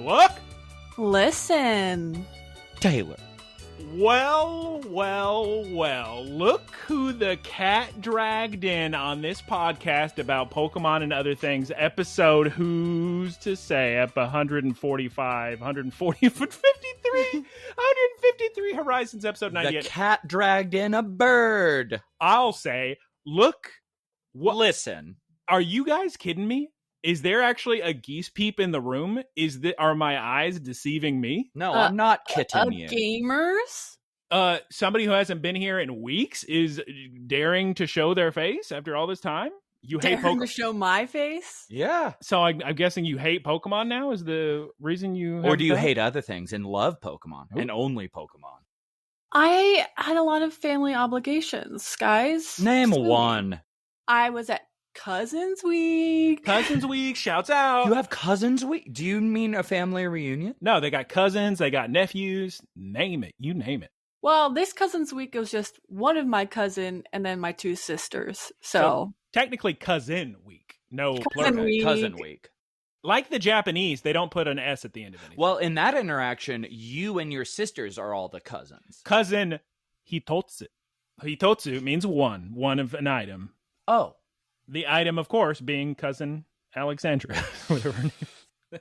Look! Listen. Taylor. Well, look who the cat dragged in on this podcast about Pokemon and other things. Episode, who's to say, up 145, 153 Horizons, episode 98. The cat dragged in a bird. I'll say, look. Listen. Are you guys kidding me? Is there actually a geese peep in the room? Are my eyes deceiving me? No, I'm not kidding you. Gamers? Somebody who hasn't been here in weeks is daring to show their face after all this time? You hate Pokemon? To show my face? Yeah. So I'm guessing you hate Pokemon now is the reason you... Or do you hate other things and love Pokemon and only Pokemon? I had a lot of family obligations, guys. Name one. I was at Cousins Week. Cousins Week, shouts out. You have Cousins Week? Do you mean a family reunion? No, they got cousins, they got nephews. Name it. You name it. Well, this Cousins Week was just one of my cousin and then my two sisters. So technically Cousin Week. No Cousin plural. Week. Cousin Week. Like the Japanese, they don't put an S at the end of anything. Well, in that interaction, you and your sisters are all the cousins. Cousin Hitotsu. Hitotsu means one of an item. Oh. The item, of course, being Cousin Alexandra. Whatever her name.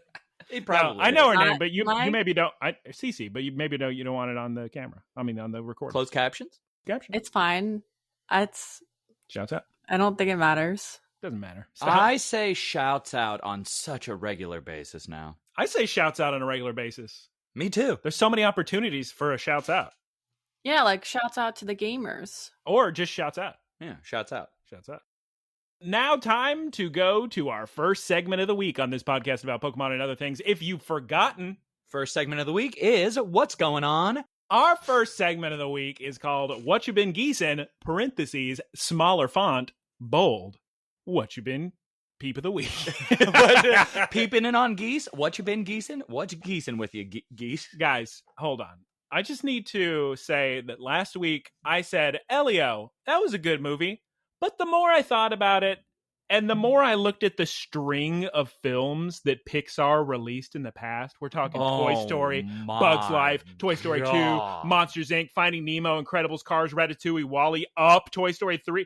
It probably I know her is. name, but you maybe don't. Cece, but you maybe don't. You don't want it on the camera. I mean, on the recording. Closed captions? Caption. it's fine. Shouts out. I don't think it matters. Doesn't matter. I say shouts out on such a regular basis now. I say shouts out on a regular basis. Me too. There's so many opportunities for a shouts out, Yeah, like shouts out to the gamers. or just shouts out. Yeah, shouts out. Shouts out. Now, time to go to our first segment of the week on this podcast about Pokemon and other things. If you've forgotten, First segment of the week is What's Going On? our first segment of the week is called What You Been Geesin', parentheses, smaller font, bold. What You Been Peep of the Week. Peeping in on geese? What you been geesin'? What you geesin' with you, geese? Guys, hold on. I just need to say that last week I said, Elio, that was a good movie. But the more I thought about it, and the more I looked at the string of films that Pixar released in the past, we're talking Toy Story, Bugs Life, Toy Story 2, Monsters, Inc., Finding Nemo, Incredibles, Cars, Ratatouille, WALL-E, Up, Toy Story 3.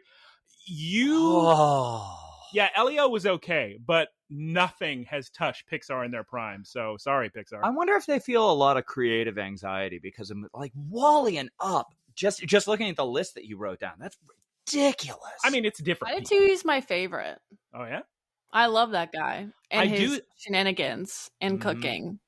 Yeah, Elio was okay, but nothing has touched Pixar in their prime. So sorry, Pixar. I wonder if they feel a lot of creative anxiety because of like WALL-E and Up. Just looking at the list that you wrote down, that's ridiculous. I mean, it's different. Ratatouille's my favorite. Oh, yeah? I love that guy. And I his do- shenanigans and cooking.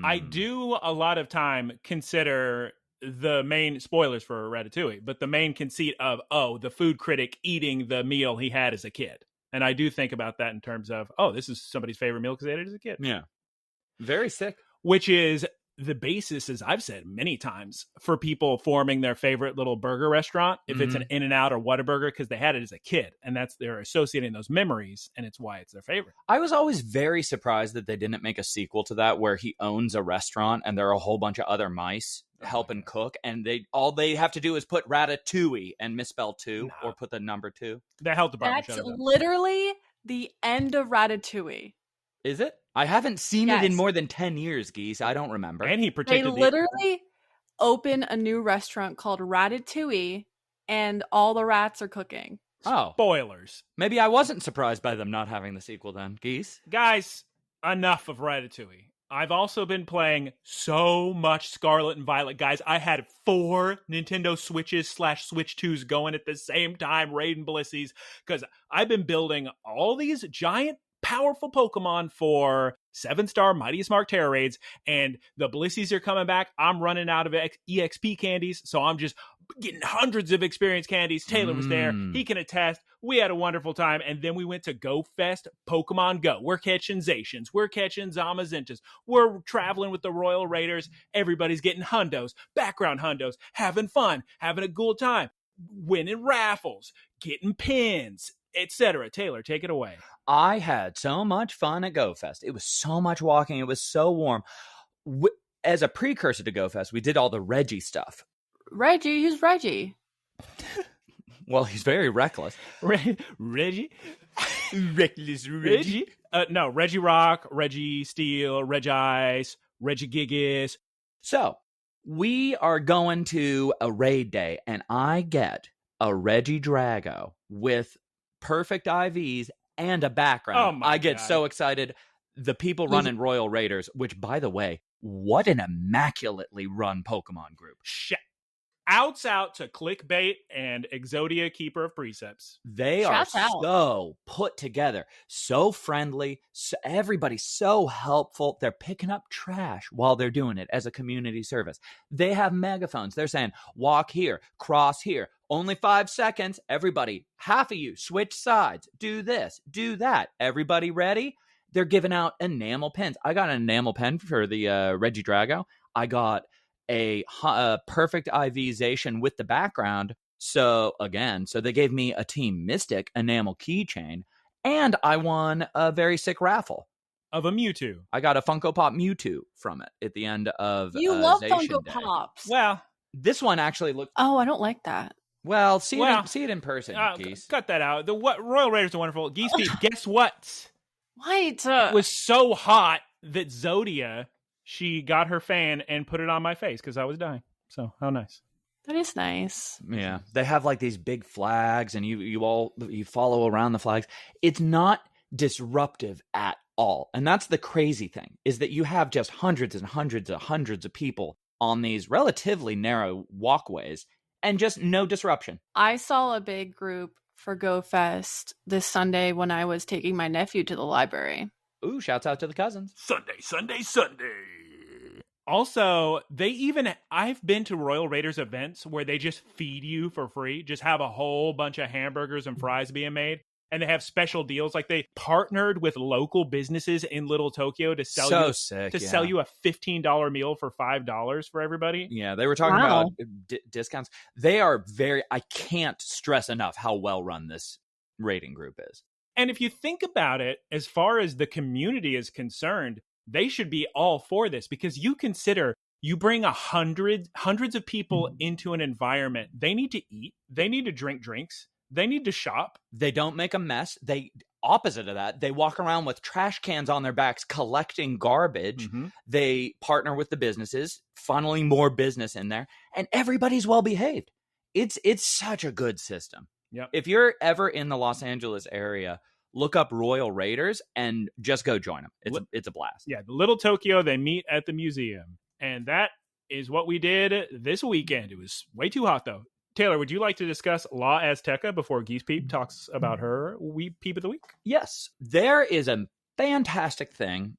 I do a lot of time consider the main spoilers for Ratatouille, but the main conceit of, the food critic eating the meal he had as a kid. And I do think about that in terms of, this is somebody's favorite meal because they ate it as a kid. Yeah. Very sick. Which is the basis, as I've said many times, for people forming their favorite little burger restaurant, if it's an In-N-Out or Whataburger, because they had it as a kid, and they're associating those memories, and it's why it's their favorite. I was always very surprised that they didn't make a sequel to that where he owns a restaurant and there are a whole bunch of other mice helping cook, and all they have to do is put Ratatouille and misspell 2 or put the number 2. The health department. That's literally the end of Ratatouille. Is it? I haven't seen it in more than 10 years, Geese. I don't remember. And he They protected literally open a new restaurant called Ratatouille, and all the rats are cooking. Oh. Spoilers. Maybe I wasn't surprised by them not having the sequel then, Geese. Guys, enough of Ratatouille. I've also been playing so much Scarlet and Violet, guys. I had 4 Nintendo Switches / Switch 2s going at the same time, raiding Blissies, because I've been building all these giant, powerful Pokemon for 7-star Mightiest Mark Terra raids, and the Blissies are coming back. I'm running out of EXP candies, so I'm just getting hundreds of experience candies. Taylor was there. He can attest. We had a wonderful time, and then we went to Go Fest Pokemon Go. We're catching Zacians. We're catching Zamazintas. We're traveling with the Royal Raiders. Everybody's getting hundos, background hundos, having fun, having a good time, winning raffles, getting pins, etc. Taylor, take it away. I had so much fun at Go Fest. It was so much walking. It was so warm. As a precursor to Go Fest, we did all the Reggie stuff. Reggie? Who's Reggie? Well, he's very reckless. Reggie? Reckless Reggie? No, Regirock, Registeel, Regice, Regigigas. So we are going to a raid day, and I get a Regidrago with perfect IVs and a background. Oh my I get God. so excited. The people running Royal Raiders, which, by the way, what an immaculately run Pokemon group. Outs out to Clickbait and Exodia, Keeper of Precepts. They Shouts are out. so put together, so friendly, everybody's so helpful. They're picking up trash while they're doing it as a community service. They have megaphones. They're saying, walk here, cross here, only 5 seconds. Everybody, half of you, switch sides, do this, do that. Everybody ready? They're giving out enamel pens. I got an enamel pen for the Regidrago. I got a perfect IVization with the background. So they gave me a Team Mystic enamel keychain, and I won a very sick raffle of a Mewtwo. I got a Funko Pop Mewtwo from it at the end of You love Zation Funko Day. Pops. Well, this one actually looked. Oh, I don't like that. Well, see it in person, Geese. Cut that out. Royal Raiders are wonderful. Geese Peep, guess what? What? It was so hot that Zodia, she got her fan and put it on my face because I was dying. So how nice. That is nice. Yeah, they have like these big flags, and you follow around the flags. It's not disruptive at all, and that's the crazy thing, is that you have just hundreds and hundreds and hundreds of people on these relatively narrow walkways, and just no disruption. I saw a big group for Go Fest this Sunday when I was taking my nephew to the library. Ooh, shouts out to the cousins. Sunday. Also, I've been to Royal Raiders events where they just feed you for free, just have a whole bunch of hamburgers and fries being made. And they have special deals. Like they partnered with local businesses in Little Tokyo to sell sell you a $15 meal for $5 for everybody. Yeah, they were talking about discounts. They are I can't stress enough how well run this rating group is. And if you think about it, as far as the community is concerned, they should be all for this, because you consider you bring hundreds of people into an environment. They need to eat. They need to drink drinks. They need to shop. They don't make a mess. Opposite of that, they walk around with trash cans on their backs collecting garbage. Mm-hmm. They partner with the businesses, funneling more business in there, and everybody's well behaved. It's such a good system. Yep. If you're ever in the Los Angeles area, look up Royal Raiders and just go join them. It's a blast. Yeah, the Little Tokyo, they meet at the museum. And that is what we did this weekend. It was way too hot, though. Taylor, would you like to discuss La Azteca before Geese Peep talks about her Peep of the Week? Yes. There is a fantastic thing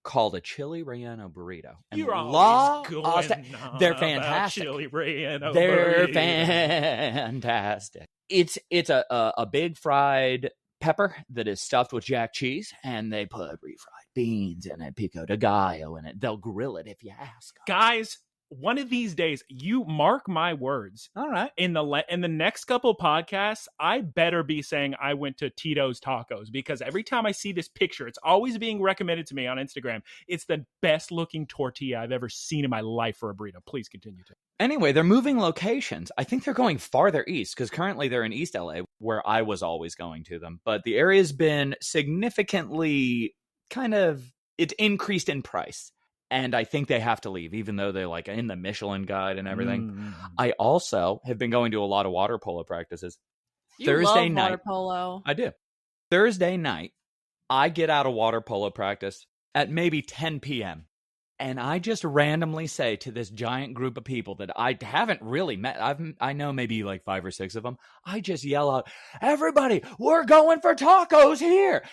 called a chili relleno burrito. And You're always going they're fantastic. Chili relleno They're burrito. fantastic. It's a big fried pepper that is stuffed with jack cheese, and they put refried beans in it, pico de gallo in it. They'll grill it if you ask. Guys, one of these days, you mark my words. All right. In the next couple podcasts, I better be saying I went to Tito's Tacos, because every time I see this picture, it's always being recommended to me on Instagram. It's the best looking tortilla I've ever seen in my life for a burrito. Please continue to. Anyway, they're moving locations. I think they're going farther east, because currently they're in East LA, where I was always going to them. But the area's been significantly it's increased in price. And I think they have to leave, even though they're like in the Michelin guide and everything. I also have been going to a lot of water polo practices. Thursday night, water polo. I do. Thursday night, I get out of water polo practice at maybe 10 p.m. And I just randomly say to this giant group of people that I haven't really met. I know maybe like 5 or 6 of them. I just yell out, "Everybody, we're going for tacos here."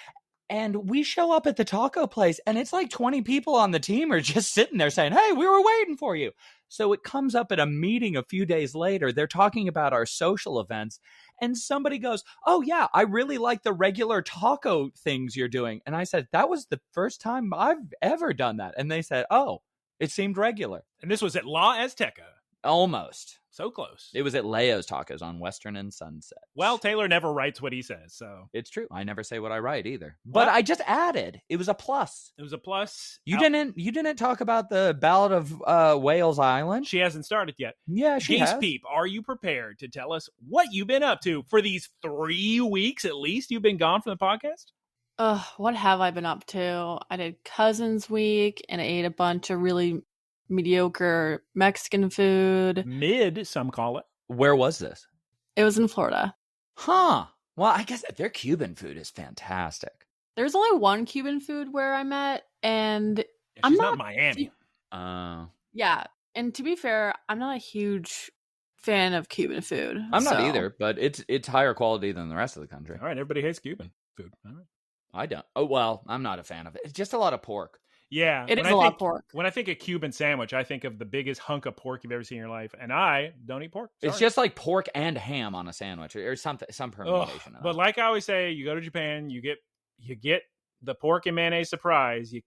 And we show up at the taco place, and it's like 20 people on the team are just sitting there saying, "Hey, we were waiting for you." So it comes up at a meeting a few days later. They're talking about our social events, and somebody goes, "Oh, yeah, I really like the regular taco things you're doing." And I said, "That was the first time I've ever done that." And they said, "Oh, it seemed regular." And this was at La Azteca. Almost. So close. It was at Leo's Tacos on Western and Sunset. Well, Taylor never writes what he says, so. It's true. I never say what I write either. But I just added. It was a plus. It was a plus. You didn't talk about the Ballad of Wallis Island? She hasn't started yet. Yeah, she has. Geese Peep, are you prepared to tell us what you've been up to for these 3 weeks at least you've been gone from the podcast? What have I been up to? I did Cousins Week, and I ate a bunch of really mediocre Mexican food. Mid, some call it. Where was this? It was in Florida. Huh. Well, I guess their Cuban food is fantastic. There's only one Cuban food where I'm at, and Yeah, I'm she's not Miami. Yeah, and to be fair, I'm not a huge fan of Cuban food. I'm not either, but it's higher quality than the rest of the country. All right, everybody hates Cuban food. All right. I don't. Oh, well, I'm not a fan of it. It's just a lot of pork. Yeah. It is a lot of pork. When I think of Cuban sandwich, I think of the biggest hunk of pork you've ever seen in your life, and I don't eat pork. Sorry. It's just like pork and ham on a sandwich, or something, some permutation. But like I always say, you go to Japan, you get the pork and mayonnaise surprise. You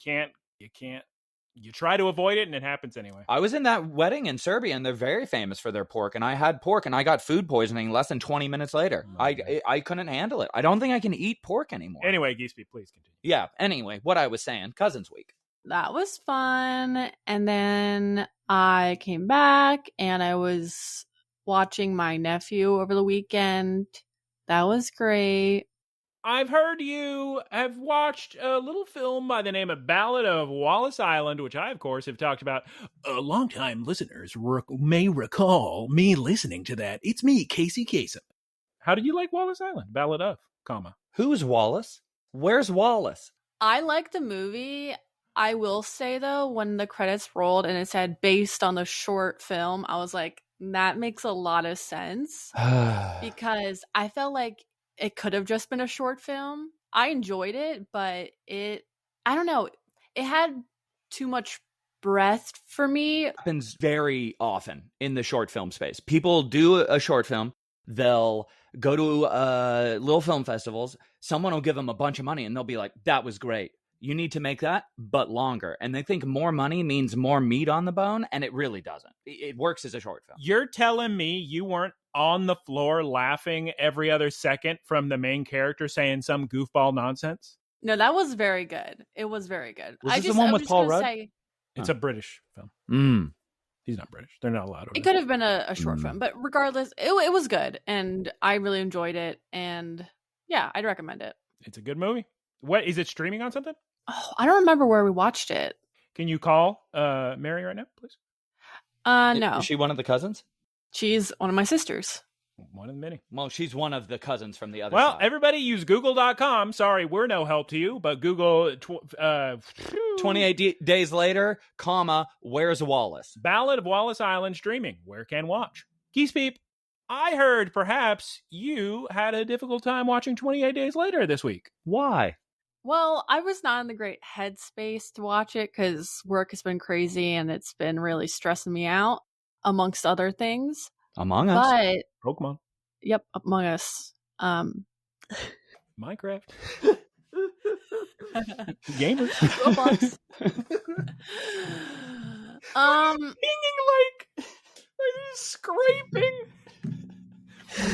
try to avoid it, and it happens anyway. I was in that wedding in Serbia, and they're very famous for their pork. And I had pork, and I got food poisoning less than 20 minutes later. I couldn't handle it. I don't think I can eat pork anymore. Anyway, Geese, please continue. Yeah. Anyway, what I was saying, Cousins Week. That was fun. And then I came back, and I was watching my nephew over the weekend. That was great. I've heard you have watched a little film by the name of Ballad of Wallis Island, which I, of course, have talked about. Longtime listeners may recall me listening to that. It's me, Casey Kasem. How did you like Wallis Island? Ballad of, comma. Who's Wallace? Where's Wallace? I like the movie. I will say, though, when the credits rolled and it said based on the short film, I was like, that makes a lot of sense. Because I felt like it could have just been a short film. I enjoyed it, but I don't know. It had too much breadth for me. It happens very often in the short film space. People do a short film. They'll go to little film festivals. Someone will give them a bunch of money and they'll be like, that was great. You need to make that, but longer. And they think more money means more meat on the bone, and it really doesn't. It works as a short film. You're telling me you weren't on the floor laughing every other second from the main character saying some goofball nonsense? No, that was very good. It was very good. Was this the one with Paul Rudd? It's a British film. He's not British. They're not allowed. It could have been a short film, but regardless, it was good, and I really enjoyed it. And yeah, I'd recommend it. It's a good movie. What is it streaming on something? Oh, I don't remember where we watched it. Can you call Mary right now, please? No. Is she one of the cousins? She's one of my sisters. One of the many. Well, she's one of the cousins from the other side. Well, everybody use Google.com. Sorry, we're no help to you, but Google 28 days later, comma, where's Wallace? Ballad of Wallis Island streaming. Where can watch? Geese Peep, I heard perhaps you had a difficult time watching 28 Days Later this week. Why? Well, I was not in the great headspace to watch it because work has been crazy and it's been really stressing me out, amongst other things. Among Us? But Pokemon. Yep, Among Us. Minecraft. Gamers. Roblox. Singing like scraping.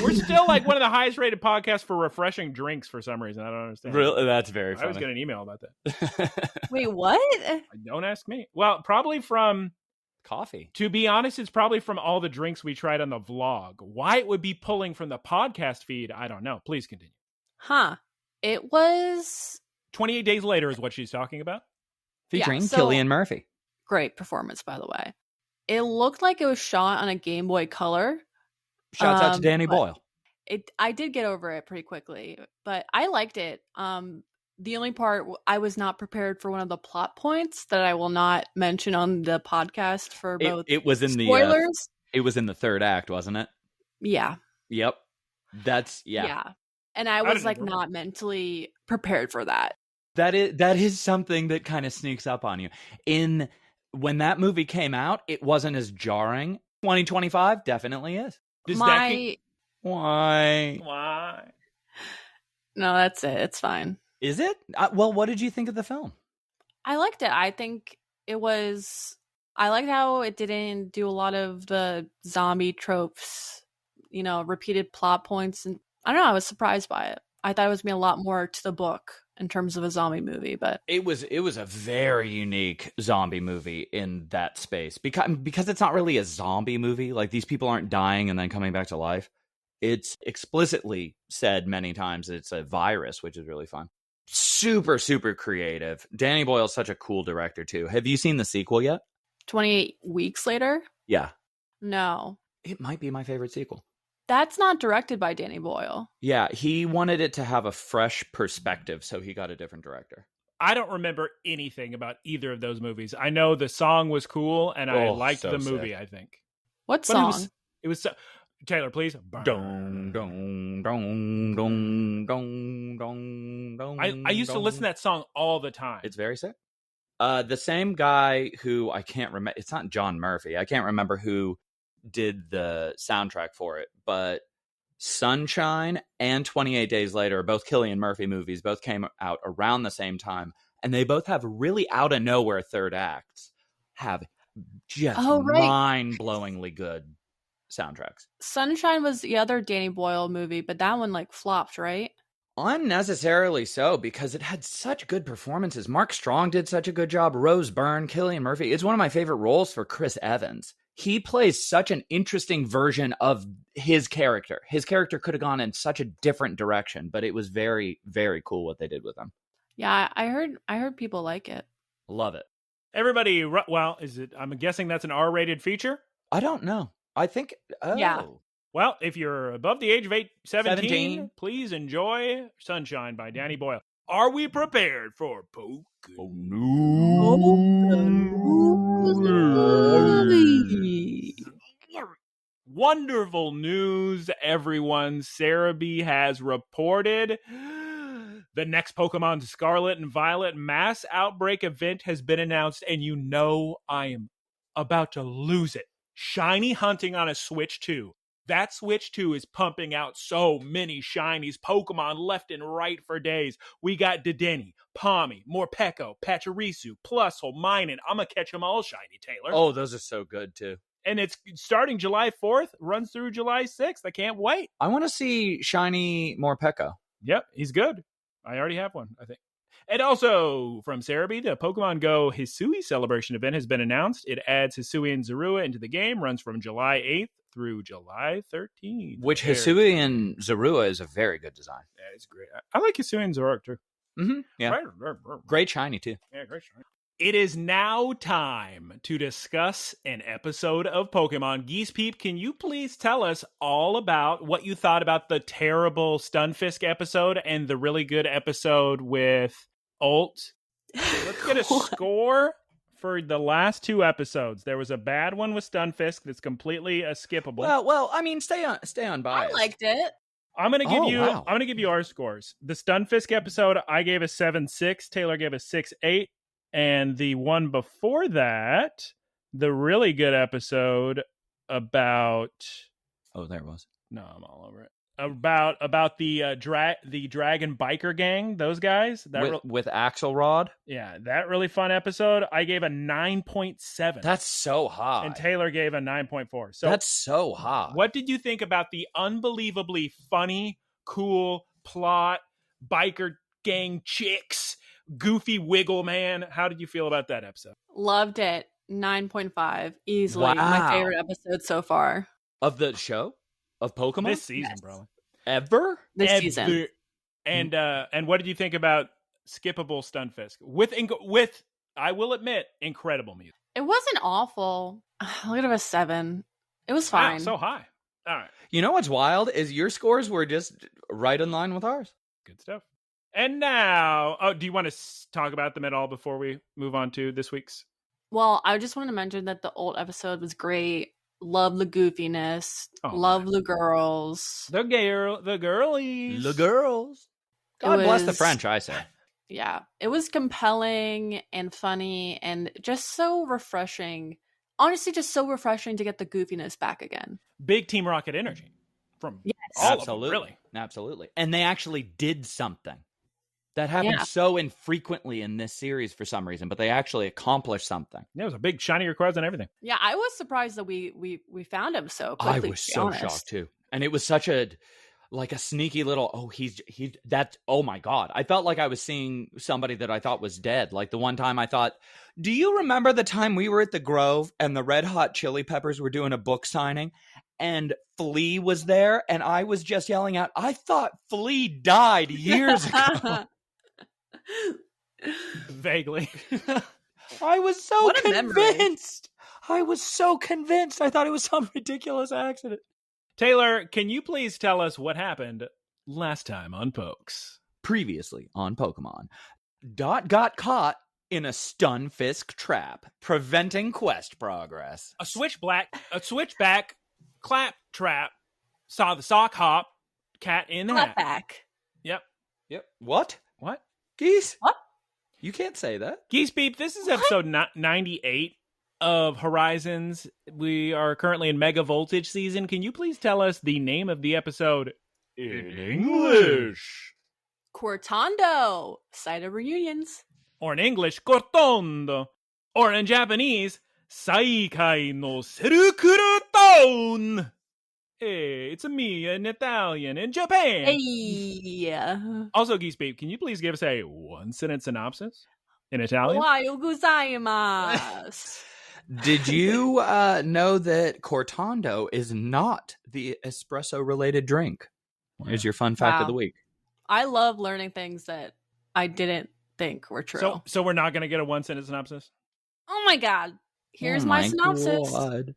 We're still like one of the highest rated podcasts for refreshing drinks for some reason. I don't understand. Really? That's very funny. I was getting an email about that. Wait, what? Don't ask me. Well, probably from coffee. To be honest, it's probably from all the drinks we tried on the vlog. Why it would be pulling from the podcast feed, I don't know. Please continue. Huh. It was 28 Days Later is what she's talking about. Featuring Cillian Murphy. Great performance, by the way. It looked like it was shot on a Game Boy Color. Shouts out to Danny Boyle. I did get over it pretty quickly, but I liked it. The only part I was not prepared for one of the plot points that I will not mention on the podcast for both. It was in spoilers. It was in the third act, wasn't it? Yeah. Yep. That's Yeah. And I was like not mentally prepared for that. That is something that kind of sneaks up on you. When that movie came out, it wasn't as jarring. 2025 definitely is. Why? No, that's it. It's fine. Is it? Well, what did you think of the film? I liked it. I think I liked how it didn't do a lot of the zombie tropes, repeated plot points. And I don't know, I was surprised by it. I thought it was going to be a lot more to the book in terms of a zombie movie, but it was a very unique zombie movie in that space because it's not really a zombie movie. Like, these people aren't dying and then coming back to life. It's explicitly said many times that it's a virus, which is really fun. super, super creative. Danny Boyle's such a cool director, too. Have you seen the sequel yet? 28 Weeks Later? Yeah. No. It might be my favorite sequel. That's not directed by Danny Boyle. Yeah, he wanted it to have a fresh perspective, so he got a different director. I don't remember anything about either of those movies. I know the song was cool, and I liked the movie, I think. What song? It was Taylor, please. Dong, dong, dong, dong, dong, dong, dong. I used to listen to that song all the time. It's very sick. The same guy who I can't remember, it's not John Murphy. I can't remember who did the soundtrack for it, but Sunshine and 28 Days Later, both Cillian Murphy movies, both came out around the same time, and they both have really out of nowhere third acts, have just mind-blowingly good soundtracks. Sunshine was the other Danny Boyle movie, but that one like flopped, right? Unnecessarily so, because it had such good performances. Mark Strong did such a good job. Rose Byrne, Cillian Murphy. It's one of my favorite roles for Chris Evans. He plays such an interesting version of his character. His character could have gone in such a different direction, but it was very, very cool what they did with him. Yeah, I heard people like it. Love it. Everybody, well, is it? I'm guessing that's an R-rated feature? I don't know. I think, Yeah. Well, if you're above the age of 17, please enjoy Sunshine by Danny Boyle. Are we prepared for Poké-news? Wonderful news, everyone. Sarah B has reported the next Pokemon Scarlet and Violet mass outbreak event has been announced, and you know I am about to lose it. Shiny hunting on a Switch 2. That Switch 2 is pumping out so many shinies, Pokemon left and right for days. We got Dedenne, Palmy, Morpeko, Pachirisu, Plusle, Minun. I'm going to catch them all shiny, Taylor. Oh, those are so good, too. And it's starting July 4th, runs through July 6th. I can't wait. I want to see shiny Morpeko. Yep, he's good. I already have one, I think. And also, from Cerebi, the Pokemon Go Hisui celebration event has been announced. It adds Hisui and Zorua into the game, runs from July 8th through July 13th. Which Hisui and Zorua is a very good design. Yeah, it's great. I like Hisui and Zorua, too. Mm-hmm. Yeah. Great shiny, too. Yeah, great shiny. It is now time to discuss an episode of Pokemon. Geese Peep, can you please tell us all about what you thought about the terrible Stunfisk episode and the really good episode with Ult? Let's get a score for the last two episodes. There was a bad one with Stunfisk that's completely skippable. Well, I mean, stay on bias. I liked it. I'm gonna give you our scores. The Stunfisk episode, I gave a 7.6. Taylor gave a 6.8. And the one before that, the really good episode about... Oh, there it was. No, I'm all over it. About the Dragon Biker Gang, those guys. With Axelrod? Yeah, that really fun episode. I gave a 9.7. That's so high. And Taylor gave a 9.4. So that's so high. What did you think about the unbelievably funny, cool plot, biker gang chicks, goofy wiggle man? How did you feel about that episode? Loved it. 9.5. Easily. Wow. My favorite episode so far. Of the show? Of Pokemon? This season, yes. probably. Ever? This season. And what did you think about skippable Stunfisk? With, I will admit, incredible music. It wasn't awful. I'll give it a 7. It was fine. Wow, so high. All right. You know what's wild is your scores were just right in line with ours. Good stuff. And now, do you want to talk about them at all before we move on to this week's? Well, I just wanted to mention that the old episode was great. Love the goofiness. Love the girls. The girlies. The girls. God bless the French, I say. Yeah. It was compelling and funny and just so refreshing. Honestly, just so refreshing to get the goofiness back again. Big Team Rocket energy from all of them, really. Absolutely. And they actually did something. That happens so infrequently in this series for some reason, but they actually accomplished something. Yeah, it was a big shiny Rayquaza and everything. Yeah, I was surprised that we found him so quickly. I was so shocked too. And it was such a sneaky little, oh my God. I felt like I was seeing somebody that I thought was dead. Like the one time I thought, do you remember the time we were at the Grove and the Red Hot Chili Peppers were doing a book signing? And Flea was there, and I was just yelling out, I thought Flea died years ago. Vaguely. I was so What a memory. convinced. I was so convinced. I thought it was some ridiculous accident. Taylor, can you please tell us what happened last time on Pokes? Previously on Pokemon, Dot got caught in a Stunfisk trap, preventing quest progress. A switchback clap trap saw the sock hop cat in the hat. back. Yep. What? What? Geese? What? You can't say that. Geese Peep, this is episode 98 of Horizons. We are currently in Mega Voltage season. Can you please tell us the name of the episode in English? Cortondo, site of reunions. Or in English, Cortondo. Or in Japanese, 再会のセルクルタウン. Hey, it's me in Italian in Japan. Hey. Also, Geese Peep, can you please give us a one-sentence synopsis in Italian? Ohayou gozaimasu. Did you know that Cortondo is not the espresso-related drink? Here's your fun fact of the week. I love learning things that I didn't think were true. So we're not going to get a one-sentence synopsis? Oh my god. Here's my synopsis. God.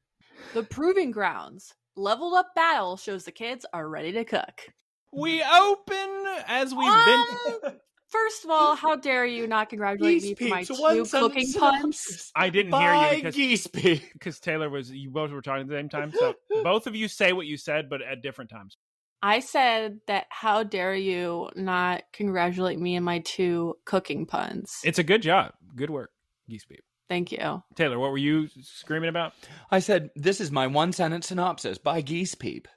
The Proving Grounds. Leveled up battle shows the kids are ready to cook. We open as we've been... First of all, how dare you not congratulate me for my 2 cooking puns? I didn't hear you Geese because Taylor you both were talking at the same time. So both of you say what you said, but at different times. I said that how dare you not congratulate me in my 2 cooking puns. It's a good job. Good work, Geese Peep. Thank you. Taylor, what were you screaming about? I said, this is my one-sentence synopsis by Geese Peep.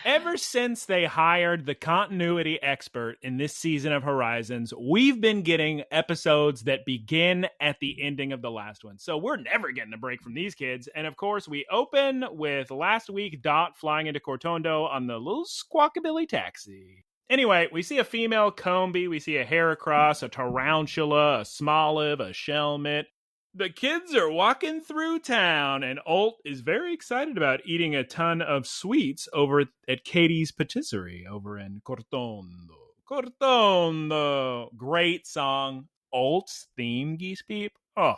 Ever since they hired the continuity expert in this season of Horizons, we've been getting episodes that begin at the ending of the last one. So we're never getting a break from these kids. And of course, we open with last week Dot flying into Cortondo on the little squawkabilly taxi. Anyway, we see a female Combee, we see a Heracross, a Tarantula, a Smoliv, a Shelmet. The kids are walking through town, and Ult is very excited about eating a ton of sweets over at Katie's Patisserie over in Cortondo. Cortondo! Great song. Ult's theme, Geese Peep. Oh,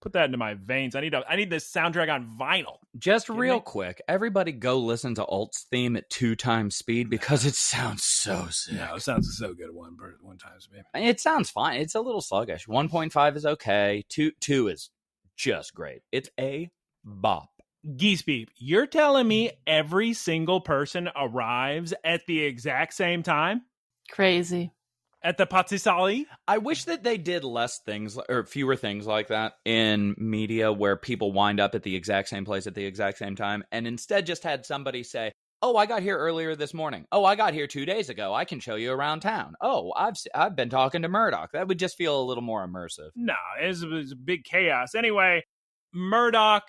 put that into my veins. I need this soundtrack on vinyl. Just real quick, everybody go listen to Ult's theme at 2 times speed because it sounds so sick. No, it sounds so good at one time speed. It sounds fine. It's a little sluggish. 1.5 is okay. 2 is just great. It's a bop. Geese Peep, you're telling me every single person arrives at the exact same time? Crazy. At the patisserie? I wish that they did less things or fewer things like that in media where people wind up at the exact same place at the exact same time and instead just had somebody say, oh, I got here earlier this morning. Oh, I got here 2 days ago. I can show you around town. Oh, I've been talking to Murdoch. That would just feel a little more immersive. No, it was a big chaos. Anyway, Murdoch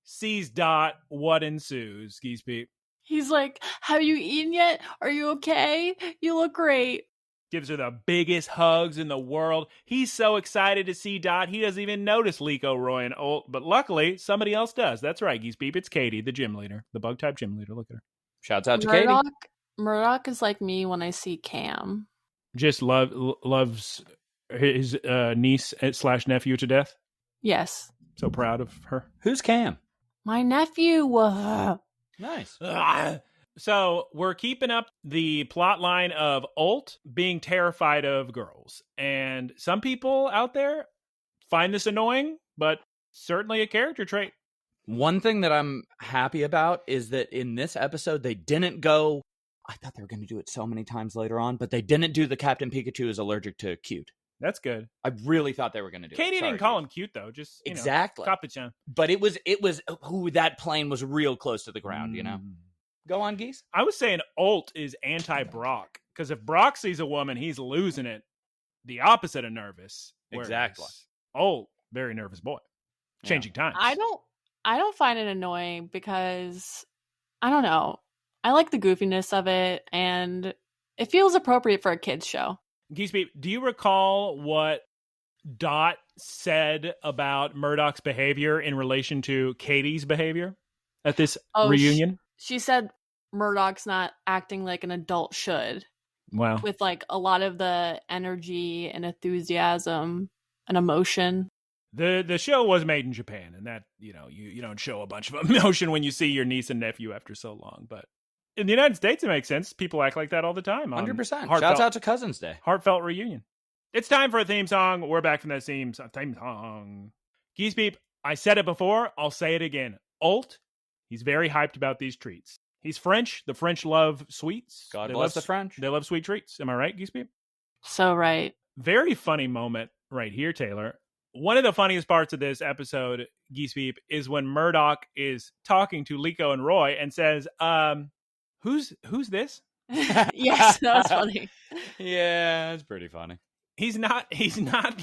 sees Dot. What ensues, Geese Peep? He's like, have you eaten yet? Are you okay? You look great. Gives her the biggest hugs in the world. He's so excited to see Dot, he doesn't even notice Liko, Roy, and Ult. But luckily, somebody else does. That's right, Geese Peep. It's Katie, the gym leader. The bug-type gym leader. Look at her. Shouts out to Katie. Murdoch is like me when I see Cam. Just loves his niece / nephew to death? Yes. So proud of her. Who's Cam? My nephew. Nice. So we're keeping up the plot line of Ult being terrified of girls. And some people out there find this annoying, but certainly a character trait. One thing that I'm happy about is that in this episode, they didn't go, I thought they were going to do it so many times later on, but they didn't do the Captain Pikachu is allergic to cute. That's good. I really thought they were going to do Katie it. didn't call him cute, though. Just, exactly. Capuchin. But it was, that plane was real close to the ground, you know? Go on, Geese. I was saying Ult is anti-Brock, because if Brock sees a woman, he's losing it. The opposite of nervous. Exactly. Ult, very nervous boy. Changing times. I don't find it annoying because, I don't know. I like the goofiness of it, and it feels appropriate for a kid's show. Geese Peep, do you recall what Dot said about Murdoch's behavior in relation to Katie's behavior at this reunion? She said Murdoch's not acting like an adult should. Wow. with like a lot of the energy and enthusiasm and emotion. The show was made in Japan, and that, you don't show a bunch of emotion when you see your niece and nephew after so long. But in the United States, it makes sense. People act like that all the time. 100%. Shouts out to Cousin's Day. Heartfelt reunion. It's time for a theme song. We're back from that theme song. Geese Peep, I said it before. I'll say it again. Alt, he's very hyped about these treats. He's French. The French love sweets. God bless the French. They love sweet treats. Am I right, Geese Peep? So right. Very funny moment right here, Taylor. One of the funniest parts of this episode, Geese Peep, is when Murdoch is talking to Liko and Roy and says, who's this? Yes, that was funny. Yeah, it's pretty funny. He's not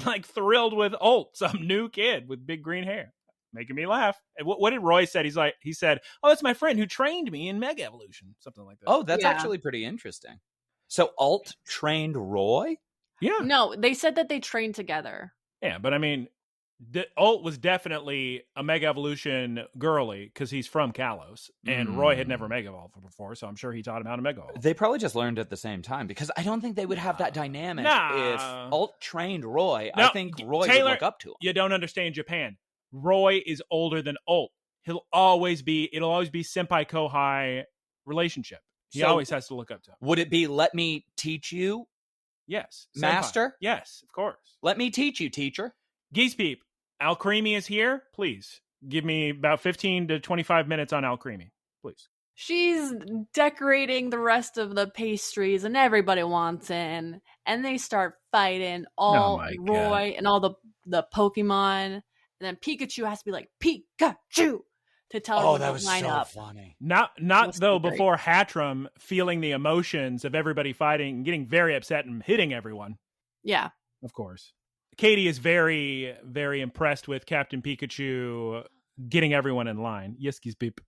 like thrilled with Alt, some new kid with big green hair. Making me laugh. And what did Roy say? He said, oh, that's my friend who trained me in Mega Evolution. Something like that. Oh, that's actually pretty interesting. So Alt trained Roy? Yeah. No, they said that they trained together. Yeah, but I mean, Alt was definitely a Mega Evolution girly because he's from Kalos, and Roy had never Mega Evolved before, so I'm sure he taught him how to Mega Evolve. They probably just learned at the same time, because I don't think they would have that dynamic if Alt trained Roy. I think Roy Taylor, would look up to him. You don't understand Japan. Roy is older than Alt. It'll always be senpai kohai relationship. He always has to look up to him. Would it be, let me teach you? Yes. Senpai. Master? Yes, of course. Let me teach you, teacher. Geese Peep, Alcremie is here. Please give me about 15 to 25 minutes on Alcremie. Please. She's decorating the rest of the pastries and everybody wants in. And they start fighting Roy and all the Pokemon. And then Pikachu has to be like, Pikachu! To tell everyone that was line so up. funny. Not though great. Before Hatram feeling the emotions of everybody fighting and getting very upset and hitting everyone. Yeah. Of course. Katie is very, very impressed with Captain Pikachu getting everyone in line. Yes, Geese Peep.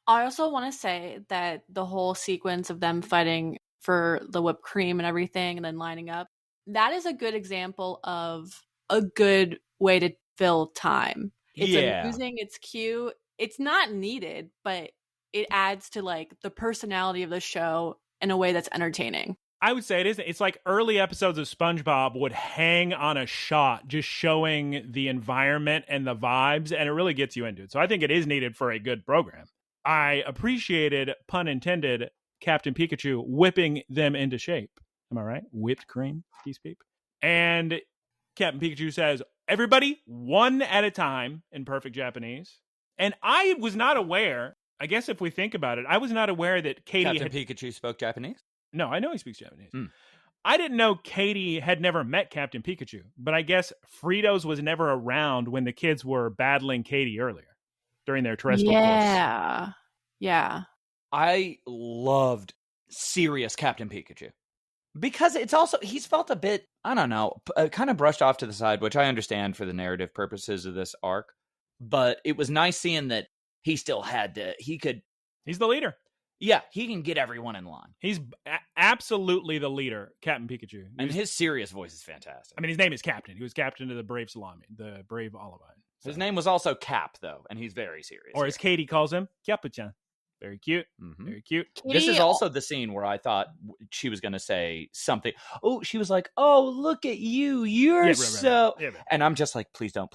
I also want to say that the whole sequence of them fighting for the whipped cream and everything and then lining up, that is a good example of a good way to fill time. It's amusing, it's cute. It's not needed, but it adds to like the personality of the show in a way that's entertaining. I would say it isn't. It's like early episodes of SpongeBob would hang on a shot just showing the environment and the vibes, and it really gets you into it. So I think it is needed for a good program. I appreciated, pun intended, Captain Pikachu whipping them into shape. Am I right? Whipped cream, Geese Peep. And Captain Pikachu says, everybody, one at a time, in perfect Japanese. And I was not aware, I guess if we think about it, I was not aware that Katie Captain Pikachu spoke Japanese? No, I know he speaks Japanese. I didn't know Katie had never met Captain Pikachu, but I guess Fritos was never around when the kids were battling Katie earlier during their Terestal course. Yeah. I loved serious Captain Pikachu. Because it's also, he's felt a bit, I don't know, kind of brushed off to the side, which I understand for the narrative purposes of this arc. But it was nice seeing that he still had he's the leader. Yeah, he can get everyone in line. He's absolutely the leader, Captain Pikachu. And his serious voice is fantastic. I mean, his name is Captain. He was captain of the Brave Salami, the Brave Olivine. So. His name was also Cap, though, and he's very serious. Or as Katie calls him, Capuchan. Very cute. Mm-hmm. Very cute. This is also the scene where I thought she was going to say something. Oh, she was like, oh, look at you. You're so... Yeah, and I'm just like, please don't.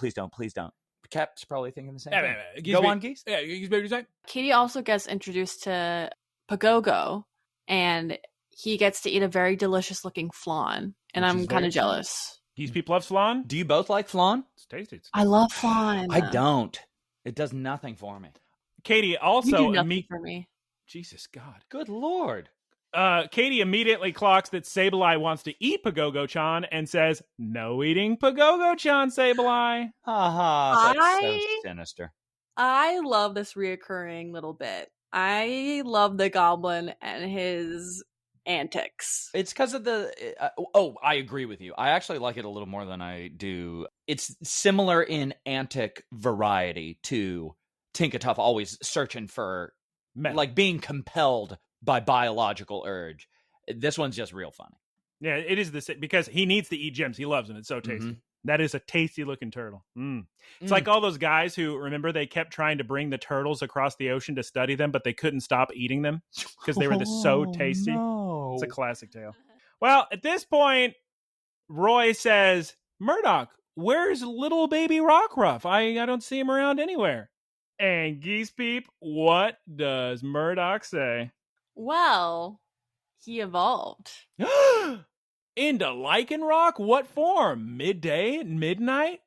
Cap's probably thinking the same thing. Go on, Geese. Yeah, Geese baby design. Katie also gets introduced to Pagogo, and he gets to eat a very delicious looking flan, and I'm kind of jealous. Geese people love flan. Do you both like flan? It's tasty. I love flan. I don't. It does nothing for me. Katie also you do nothing for me. Jesus God. Good Lord. Katie immediately clocks that Sableye wants to eat Pagogo-chan and says, no eating Pagogo-chan, Sableye. That's so sinister. I love this reoccurring little bit. I love the goblin and his antics. It's because of I agree with you. I actually like it a little more than I do. It's similar in antic variety to Tinkatuff always searching for, like being compelled by biological urge. This one's just real funny. Yeah, it is because he needs to eat gems. He loves them. It's so tasty. Mm-hmm. That is a tasty looking turtle. It's like all those guys who, remember, they kept trying to bring the turtles across the ocean to study them, but they couldn't stop eating them because they were so tasty. No. It's a classic tale. Well, at this point, Roy says, Murdoch, where's little baby Rockruff? I don't see him around anywhere. And Geese Peep, what does Murdoch say? Well, he evolved. Into Lycanroc? What form? Midday? Midnight?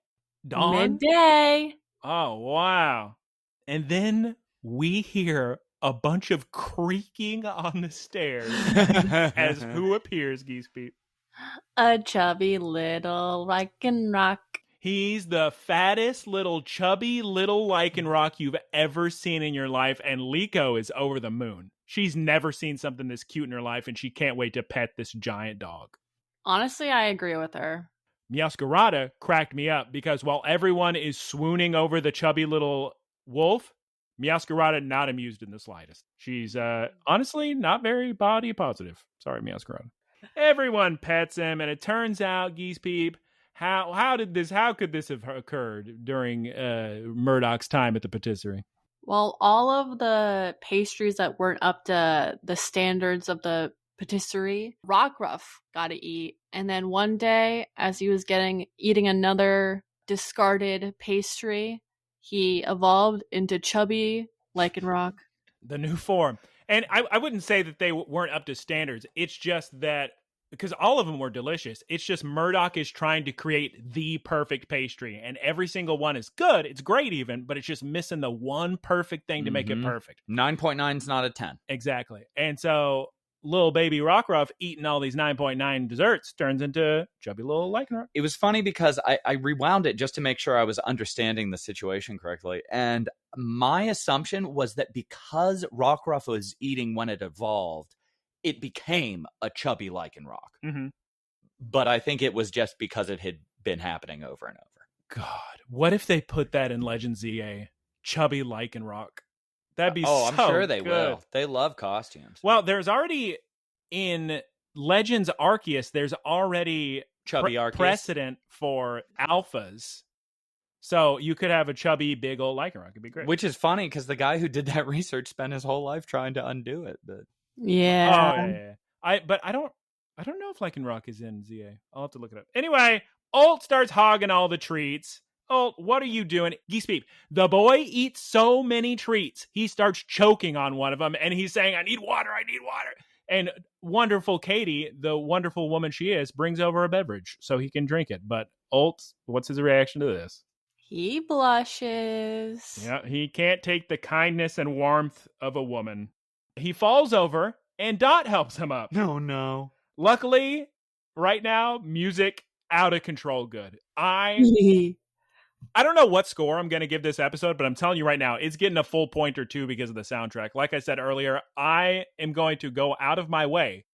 Dawn? Midday. Oh, wow. And then we hear a bunch of creaking on the stairs as who appears, Geese Peep? A chubby little Lycanroc. He's the fattest little chubby little Lycanroc you've ever seen in your life, and Liko is over the moon. She's never seen something this cute in her life, and she can't wait to pet this giant dog. Honestly, I agree with her. Meowscarada cracked me up because while everyone is swooning over the chubby little wolf, Meowscarada not amused in the slightest. She's honestly not very body positive. Sorry, Meowscarada. Everyone pets him, and it turns out, Geese Peep, how could this have occurred during Murdoch's time at the patisserie? Well, all of the pastries that weren't up to the standards of the patisserie, Rockruff got to eat. And then one day, as he was eating another discarded pastry, he evolved into chubby Lycanroc. The new form. And I wouldn't say that they weren't up to standards. It's just that, because all of them were delicious, it's just Murdoch is trying to create the perfect pastry. And every single one is good. It's great even, but it's just missing the one perfect thing to make it perfect. 9.9 is not a 10. Exactly. And so little baby Rockruff eating all these 9.9 desserts turns into chubby little Lycanroc. It was funny because I rewound it just to make sure I was understanding the situation correctly. And my assumption was that because Rockruff was eating when it evolved, it became a chubby Lycanroc. Mm-hmm. But I think it was just because it had been happening over and over. God, what if they put that in Legend ZA? Chubby Lycanroc. That'd be I'm sure they good. will. They love costumes. Well, there's already in Legends Arceus, there's already chubby Arceus precedent for alphas. So you could have a chubby big old Lycanroc. It'd be great. Which is funny because the guy who did that research spent his whole life trying to undo it. But yeah. Oh, yeah. I don't know if Lycanroc is in ZA. I'll have to look it up. Anyway, Ult starts hogging all the treats. Ult, what are you doing? Geese Peep, the boy eats so many treats. He starts choking on one of them, and he's saying, I need water. And wonderful Katie, the wonderful woman she is, brings over a beverage so he can drink it. But Ult, what's his reaction to this? He blushes. Yeah, he can't take the kindness and warmth of a woman. He falls over, and Dot helps him up. No. Luckily, right now, music out of control good. I don't know what score I'm going to give this episode, but I'm telling you right now, it's getting a full point or two because of the soundtrack. Like I said earlier, I am going to go out of my way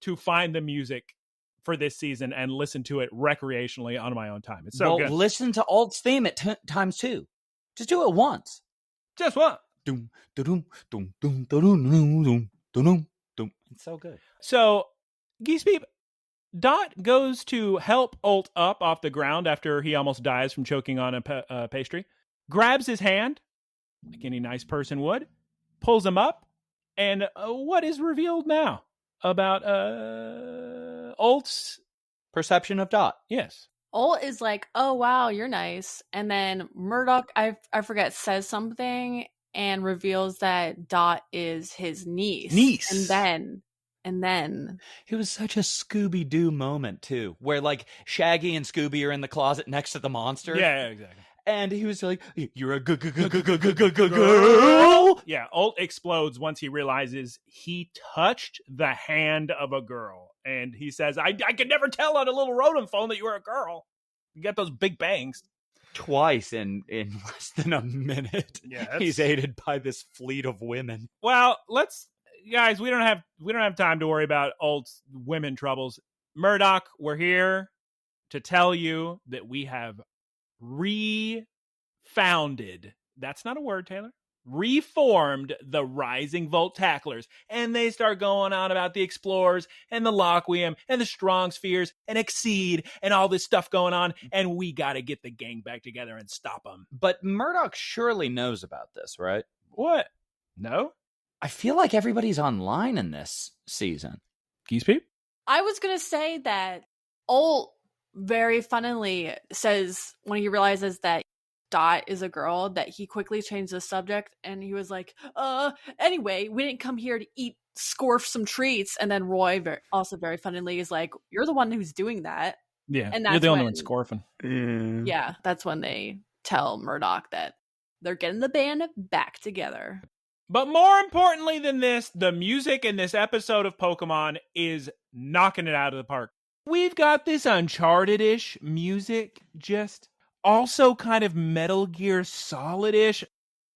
to find the music for this season and listen to it recreationally on my own time. It's so good. Listen to Ult's theme at times two. Just do it once. Just what? It's so good. So, Geese Peep, Dot goes to help Ult up off the ground after he almost dies from choking on a pastry, grabs his hand, like any nice person would, pulls him up, and what is revealed now about Ult's perception of Dot? Yes. Ult is like, oh, wow, you're nice. And then Murdoch, I forget, says something and reveals that Dot is his niece. And then it was such a Scooby-Doo moment too, where like Shaggy and Scooby are in the closet next to the monster. Yeah, exactly. And he was like, "You're a girl." Yeah, Ult explodes once he realizes he touched the hand of a girl, and he says, "I could never tell on a little rodent phone that you were a girl. You got those big bangs." Twice in less than a minute. Yeah, he's aided by this fleet of women. Well, guys, we don't have time to worry about Ult's women troubles. Murdoch, we're here to tell you that we have refounded. That's not a word, Taylor. Reformed the Rising Volt Tacklers, and they start going on about the Explorers and the Laqua and the Strong Spheres and Exceed and all this stuff going on, and we got to get the gang back together and stop them. But Murdoch surely knows about this, right? What? No? I feel like everybody's online in this season. Geese Peep? I was going to say that Ult very funnily says when he realizes that Dot is a girl that he quickly changed the subject and he was like, anyway, we didn't come here to scorf some treats. And then Roy also very funnily is like, you're the one who's doing that. Yeah, and you're the only one scorfing. Yeah, that's when they tell Murdoch that they're getting the band back together. But more importantly than this, the music in this episode of Pokemon is knocking it out of the park. We've got this Uncharted-ish music, just also kind of Metal Gear Solid-ish.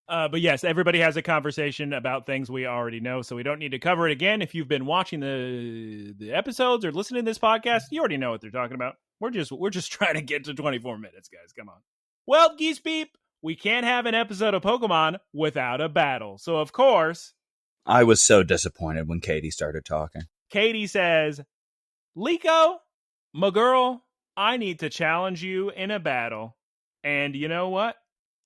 But yes, everybody has a conversation about things we already know, so we don't need to cover it again. If you've been watching the episodes or listening to this podcast, you already know what they're talking about. We're just trying to get to 24 minutes, guys. Come on. Well, Geese Peep, we can't have an episode of Pokemon without a battle. So, of course, I was so disappointed when Katie started talking. Katie says, Liko, my girl, I need to challenge you in a battle. And you know what?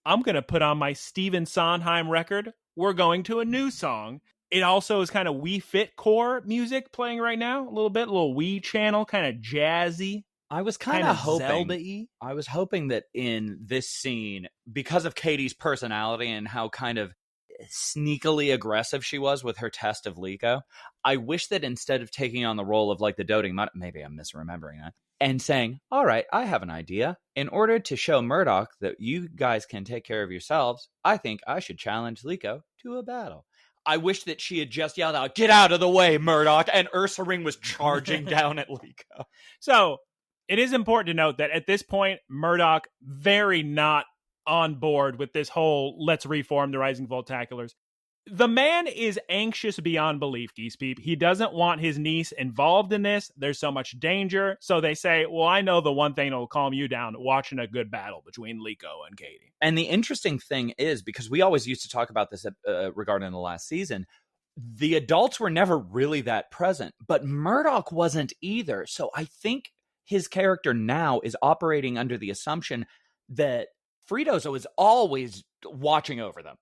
I'm going to put on my Steven Sondheim record. We're going to a new song. It also is kind of Wii Fit core music playing right now. A little Wii channel, kind of jazzy. I was kind of hoping Zelda-y. I was hoping that in this scene, because of Katie's personality and how kind of sneakily aggressive she was with her test of Liko, I wish that instead of taking on the role of like the doting mother, maybe I'm misremembering that, and saying, all right, I have an idea. In order to show Murdoch that you guys can take care of yourselves, I think I should challenge Liko to a battle. I wish that she had just yelled out, get out of the way, Murdoch, and Ursaring was charging down at Liko. So it is important to note that at this point, Murdoch very not on board with this whole let's reform the Rising Voltaculars. The man is anxious beyond belief, Geese Peep. He doesn't want his niece involved in this. There's so much danger. So they say, well, I know the one thing that will calm you down, watching a good battle between Liko and Katie. And the interesting thing is, because we always used to talk about this regarding the last season, the adults were never really that present, but Murdoch wasn't either. So I think his character now is operating under the assumption that Fridozo is always watching over them.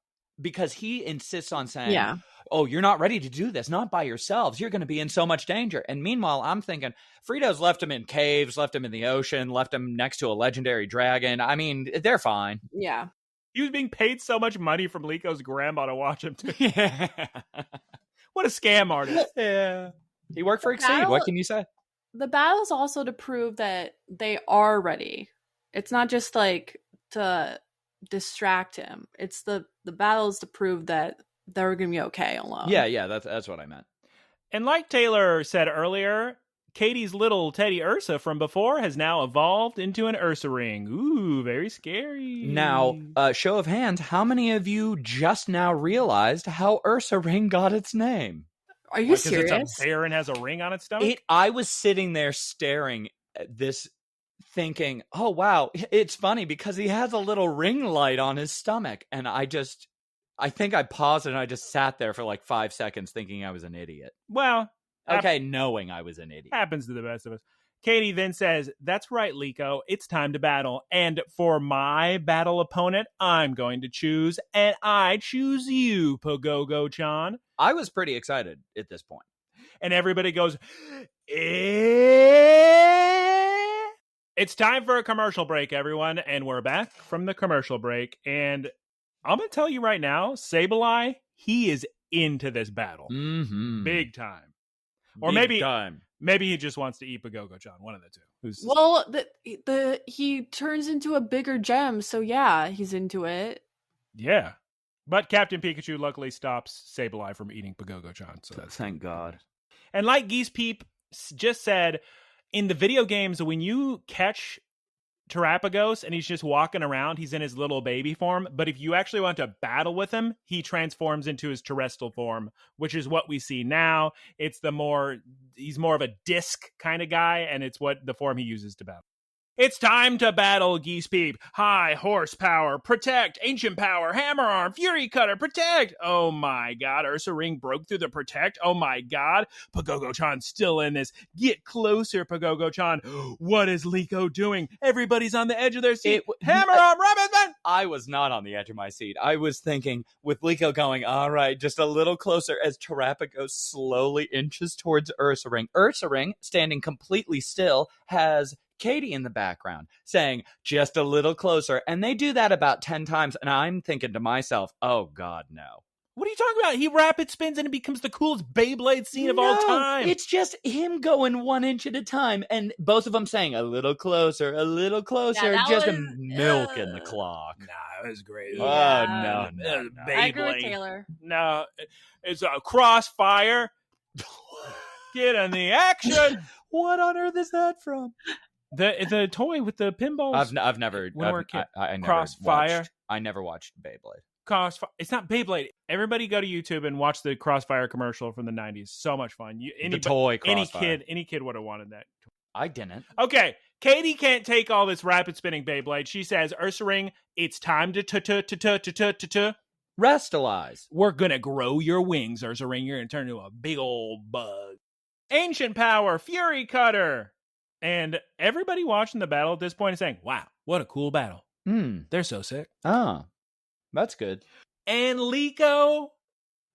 Because he insists on saying, oh, you're not ready to do this, not by yourselves. You're going to be in so much danger. And meanwhile, I'm thinking, Frido's left him in caves, left him in the ocean, left him next to a legendary dragon. I mean, they're fine. Yeah. He was being paid so much money from Liko's grandma to watch him too. Yeah. What a scam artist. Yeah. He worked for Exceed. What can you say? The battle's also to prove that they are ready. It's not just like to distract him. It's the battles to prove that they're gonna be okay alone. Yeah, that's what I meant. And like Taylor said earlier, Katie's little Teddy Ursa from before has now evolved into an Ursaring. Ooh, very scary. Now, show of hands, how many of you just now realized how Ursaring got its name? Are you serious? It's a bear and has a ring on its stomach? I was sitting there staring at this thinking, oh, wow, it's funny because he has a little ring light on his stomach. And I think I paused and I just sat there for like 5 seconds thinking I was an idiot. Well, okay, knowing I was an idiot. Happens to the best of us. Katie then says, that's right, Liko, it's time to battle. And for my battle opponent, I'm going to choose, and I choose you, Pogogo-chan. I was pretty excited at this point. And everybody goes, It's time for a commercial break, everyone. And we're back from the commercial break. And I'm going to tell you right now, Sableye, he is into this battle. Mm-hmm. Big time. Or maybe he just wants to eat Pogogo-chan, one of the two. Well, he turns into a bigger gem, so yeah, he's into it. Yeah. But Captain Pikachu luckily stops Sableye from eating Pogogo-chan. So thank God. And like Geese Peep just said, in the video games, when you catch Terapagos and he's just walking around, he's in his little baby form. But if you actually want to battle with him, he transforms into his Terestal form, which is what we see now. He's more of a disc kind of guy, and it's what the form he uses to battle. It's time to battle, Geese Peep. High horsepower, protect, ancient power, hammer arm, fury cutter, protect. Oh my God, Ursaring broke through the protect. Oh my God, Pogogo-chan's still in this. Get closer, Pogogo-chan. What is Liko doing? Everybody's on the edge of their seat. Hammer arm, Robinson! I was not on the edge of my seat. I was thinking with Liko going, all right, just a little closer as Terapagos slowly inches towards Ursaring. Ursaring, standing completely still, has Katie in the background saying, just a little closer. And they do that about 10 times. And I'm thinking to myself, oh, God, no. What are you talking about? He rapid spins and it becomes the coolest Beyblade scene of all time. It's just him going 1 inch at a time, and both of them saying a little closer, just milking the clock. Nah, it was great. Yeah. Oh, no. I agree with Taylor. No, it's a crossfire. Get in the action. What on earth is that from? The toy with the pinballs. I've never. I never Crossfire. I never watched Beyblade. It's not Beyblade. Everybody go to YouTube and watch the Crossfire commercial from the 90s. So much fun. The toy Crossfire. Any kid would have wanted that. I didn't. Okay, Katie can't take all this rapid spinning Beyblade. She says, Ursaring, it's time to Restalize. We're gonna grow your wings, Ursaring. You're gonna turn into a big old bug. Ancient power, Fury Cutter. And everybody watching the battle at this point is saying, wow, what a cool battle. They're so sick. Oh. That's good. And Liko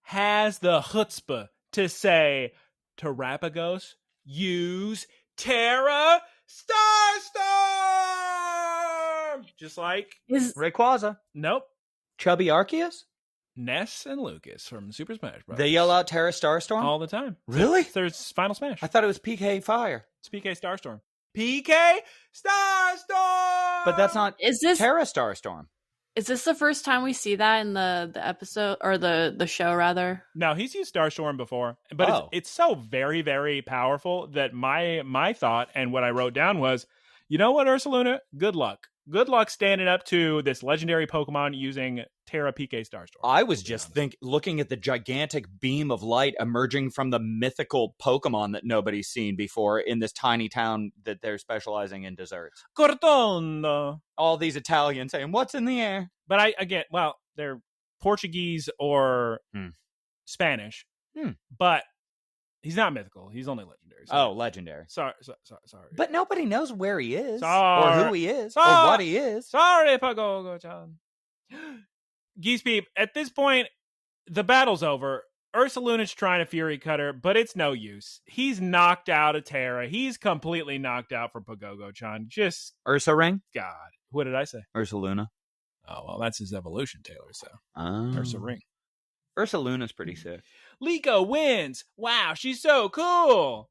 has the chutzpah to say, Terapagos, use Terra Starstorm! Just like Rayquaza. Nope. Chubby Arceus? Ness and Lucas from Super Smash Bros. They yell out Terra Starstorm? all the time. Really? There's Final Smash. I thought it was PK Fire. It's PK Starstorm. PK Starstorm! But that's not Terra Starstorm. Is this the first time we see that in the episode or the show rather? No, he's used Starstorm before, but it's so very, very powerful that my thought and what I wrote down was, you know what, Ursaluna? Good luck. Good luck standing up to this legendary Pokemon using Terra PK Starstorm. I was just looking at the gigantic beam of light emerging from the mythical Pokemon that nobody's seen before in this tiny town that they're specializing in desserts. Cortondo. All these Italians saying, what's in the air? But they're Portuguese or Spanish. But he's not mythical. He's only legendary. So. Legendary. Sorry. But nobody knows where he is. Sorry. Or who he is. Or what he is. Sorry, Pagogo-chan. Geese Peep, at this point, the battle's over. Ursaluna's trying to Fury Cutter, but it's no use. He's knocked out of Terra. He's completely knocked out for Pagogo-chan. Just Ursaring? God. What did I say? Ursaluna. Oh, well, that's his evolution, Taylor, so. Ursaring. Ursaluna's pretty sick. Liko wins. Wow, she's so cool.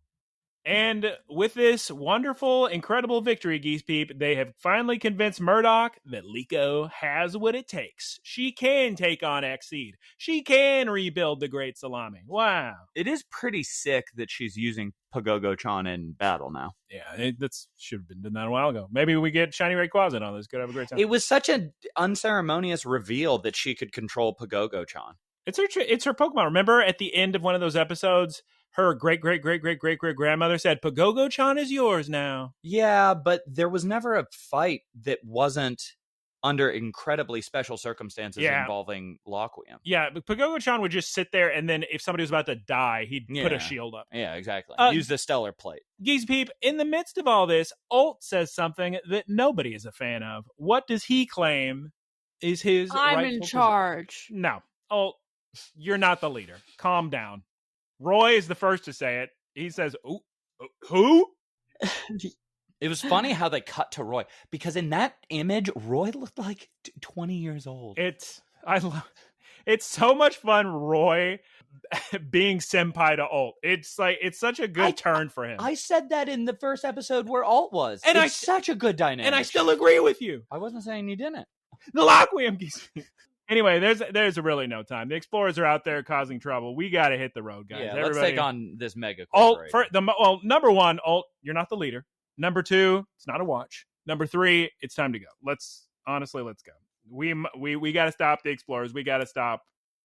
And with this wonderful, incredible victory, Geese Peep, they have finally convinced Murdoch that Liko has what it takes. She can take on Exceed. She can rebuild the Great Salami. Wow. It is pretty sick that she's using Pagogo-chan in battle now. Yeah, that should have been done that a while ago. Maybe we get Shiny Rayquaza on this. Could have a great time. It was such an unceremonious reveal that she could control Pagogo-chan. It's her Pokemon. Remember at the end of one of those episodes, her great-great-great-great-great-great-grandmother said, Pagogo-chan is yours now. Yeah, but there was never a fight that wasn't under incredibly special circumstances involving Laqua. Yeah, but Pagogo-chan would just sit there, and then if somebody was about to die, he'd put a shield up. Yeah, exactly. Use the Stellar Plate. Geese Peep, in the midst of all this, Ult says something that nobody is a fan of. What does he claim is his I'm in charge. No. Ult, you're not the leader. Calm down. Roy is the first to say it. He says, who? It was funny how they cut to Roy, because in that image, Roy looked like 20 years old. It's so much fun, Roy being senpai to Ult. It's such a good turn for him. I said that in the first episode where Ult was. And it's such a good dynamic. And I still agree with you. I wasn't saying you didn't. The Laqua. Anyway, there's really no time. The explorers are out there causing trouble. We got to hit the road, guys. Yeah, let's take on this mega corporation. Number one, Ult, you're not the leader. Number two, it's not a watch. Number three, it's time to go. Let's go. We got to stop the explorers. We got to stop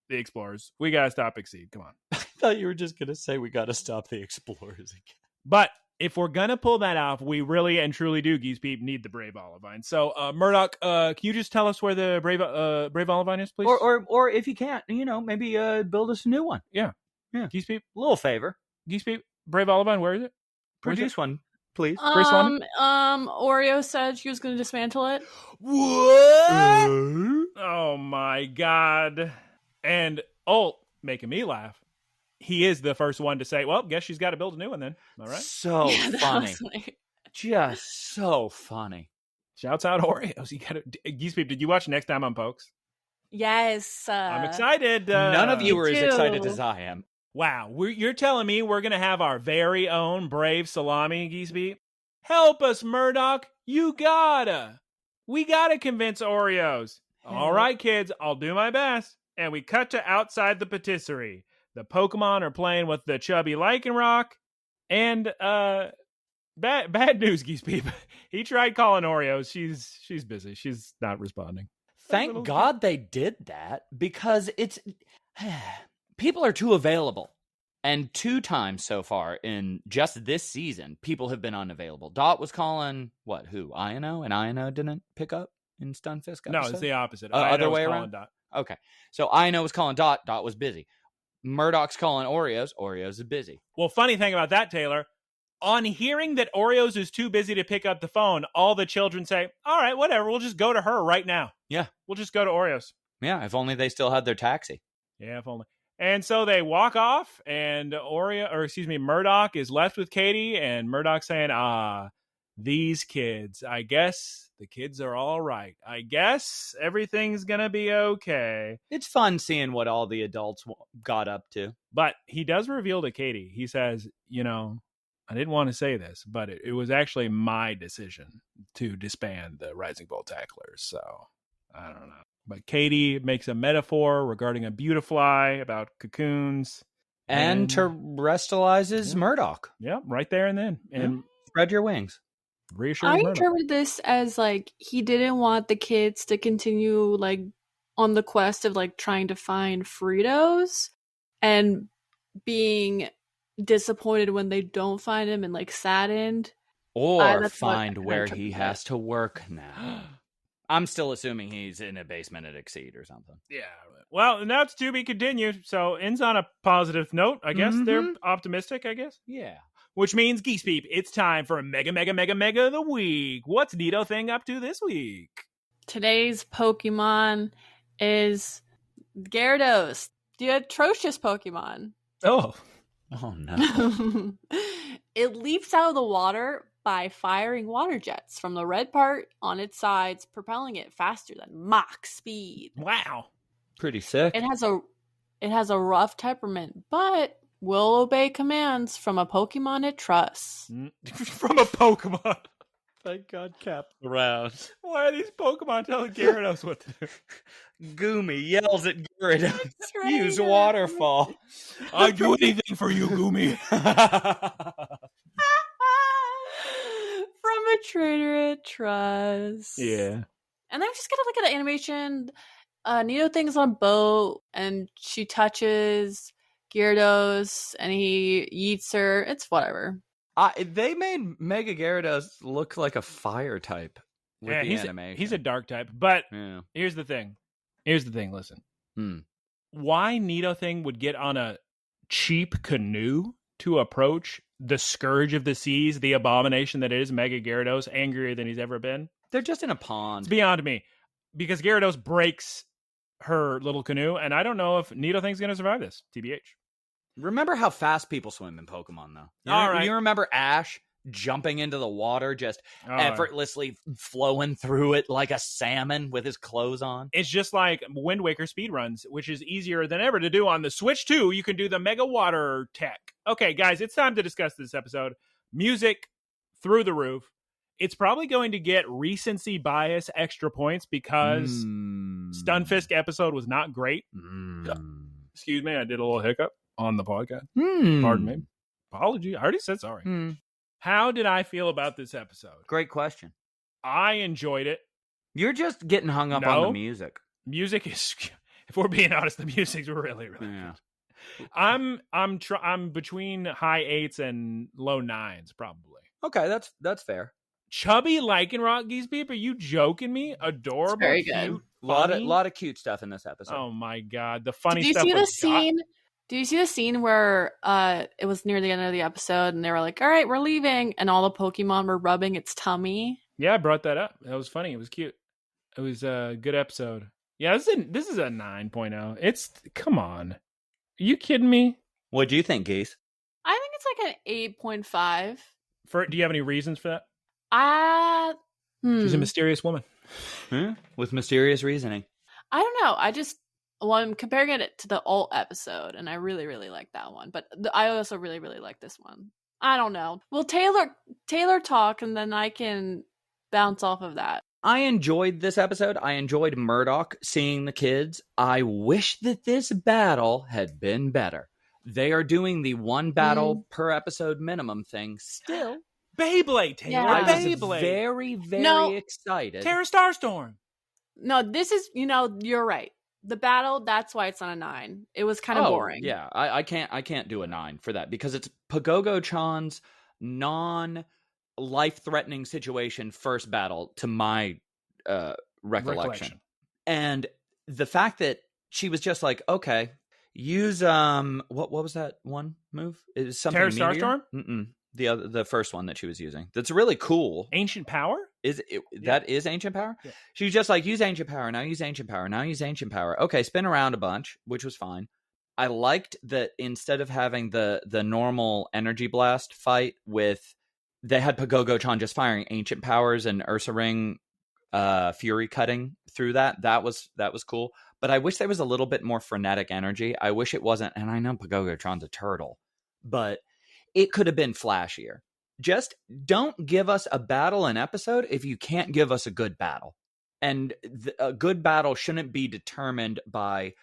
the explorers. We got to stop Exceed. Come on. I thought you were just going to say we got to stop the explorers again. But if we're going to pull that off, we really and truly do, Geese Peep, need the Brave Olivine. So, Murdoch, can you just tell us where the Brave Olivine is, please? Or if you can't, maybe build us a new one. Yeah. Geese Peep. A little favor. Geese Peep, Brave Olivine, where is it? Produce one. please. Oreo said she was going to dismantle it. What? Oh my god. And making me laugh. He is the first one to say, well, guess she's got to build a new one then. All right. So funny. Just so funny. Shouts out Oreos. You gotta Geese Peep, did you watch Next Time on Pokes? Yes. I'm excited. None of you were as too. excited as I am. Wow. You're telling me we're going to have our very own Brave Salami, Geese Peep? Help us, Murdoch. You gotta. We gotta convince Oreos. All right, kids, I'll do my best. And we cut to outside the patisserie. The Pokemon are playing with the chubby Lycanroc. And bad news, Geese Peep. He tried calling Oreos. She's busy. She's not responding. Thank God they did that, because it's people are too available. And 2 times so far in just this season, people have been unavailable. Dot was calling who? Ino, and Ino didn't pick up in Stunfisk episode? No, it's the opposite. Other way around. Dot. Okay, so Ino was calling Dot. Dot was busy. Murdoch's calling Oreos. Oreos is busy. Well, funny thing about that, Taylor, on hearing that Oreos is too busy to pick up the phone, all the children say, all right, whatever, we'll just go to her right now. Yeah. We'll just go to Oreos. Yeah, if only they still had their taxi. Yeah, if only. And so they walk off, and Murdoch is left with Katie, and Murdoch saying, these kids, I guess the kids are all right. I guess everything's going to be okay. It's fun seeing what all the adults got up to. But he does reveal to Katie, he says, I didn't want to say this, but it was actually my decision to disband the Rising Bull Tacklers. So, I don't know. But Katie makes a metaphor regarding a beautifly about cocoons. And terrestrializes Murdoch. Yeah, right there and then. And spread your wings. Reassure I Murdoch. interpreted this as he didn't want the kids to continue on the quest of trying to find Fritos and being disappointed when they don't find him and saddened. Or find where he has to work now. I'm still assuming he's in a basement at Exceed or something. Yeah. Well, now it's to be continued. So ends on a positive note, I guess. They're optimistic, I guess. Yeah. Which means, Geese Peep, it's time for Mega of the Week. What's Nito Thing up to this week? Today's Pokemon is Gyarados, the atrocious Pokemon. Oh no. It leaps out of the water by firing water jets from the red part on its sides, propelling it faster than Mach speed. Wow. Pretty sick. It has a rough temperament, but will obey commands from a Pokemon it trusts. From a Pokemon. Thank God Cap's around. Why are these Pokemon telling Gyarados what to do? Goomy yells at Gyarados. Use waterfall. I'll do anything for you, Goomy. From a trainer it trusts. Yeah. And then just gotta look at the animation. Nito Thing's on a boat and she touches Gyarados and he eats her. It's whatever. They made Mega Gyarados look like a fire type with the animation. He's a dark type, but here's the thing. Listen. Why Nito Thing would get on a cheap canoe to approach the scourge of the seas, the abomination that is Mega Gyarados, angrier than he's ever been? They're just in a pond. It's beyond me. Because Gyarados breaks her little canoe, and I don't know if Nito Thing's going to survive this, TBH. Remember how fast people swim in Pokemon, though? All right. You remember Ash jumping into the water, just effortlessly flowing through it like a salmon with his clothes on? It's just like Wind Waker speedruns, which is easier than ever to do on the Switch 2. You can do the Mega Water tech. Okay, guys, it's time to discuss this episode. Music through the roof. It's probably going to get recency bias extra points because Stunfisk episode was not great. Excuse me, I did a little hiccup on the podcast. Pardon me. Apology. I already said sorry. How did I feel about this episode? Great question. I enjoyed it. You're just getting hung up on the music. Music is, if we're being honest, the music's really good. I'm between high 8s and low 9s, probably. Okay, that's fair. Chubby Lycanroc, Geese Peep, are you joking me? Adorable, very cute, good. Lot of cute stuff in this episode. Oh my God, the funny Did you stuff. see the scene Do you see the scene where it was near the end of the episode and they were like, all right, we're leaving, and all the Pokemon were rubbing its tummy? Yeah, I brought that up. That was funny. It was cute. It was a good episode. Yeah, this is a 9.0. It's, come on. Are you kidding me? What do you think, Geese? I think it's like an 8.5. Do you have any reasons for that? She's a mysterious woman. With mysterious reasoning. I don't know. I'm comparing it to the alt episode, and I really, really like that one. But I also really, really like this one. I don't know. Well, Taylor talk, and then I can bounce off of that. I enjoyed this episode. I enjoyed Murdoch seeing the kids. I wish that this battle had been better. They are doing the one battle per episode minimum thing still. Beyblade, Taylor. Yeah. I was Beyblade. very, very excited. Terra Starstorm. No, this is, you're right. The battle, that's why it's on a 9. It was kind of boring. Yeah, I can't do a 9 for that because it's Pagogo-chan's non-life-threatening situation first battle to my recollection. And the fact that she was just like, okay, use what was that one move? Is something Terra Meteor? Starstorm? The first one that she was using. That's really cool. Ancient Power? That is Ancient Power? Yeah. She was just like, use Ancient Power, now use Ancient Power, now use Ancient Power. Okay, spin around a bunch, which was fine. I liked that instead of having the normal Energy Blast fight they had Pagogo-chan just firing Ancient Powers and Ursa Ring Fury cutting through that. That was cool. But I wish there was a little bit more frenetic energy. I wish it wasn't, and I know Pagogo-chan's a turtle, but it could have been flashier. Just don't give us a battle an episode if you can't give us a good battle. And a good battle shouldn't be determined by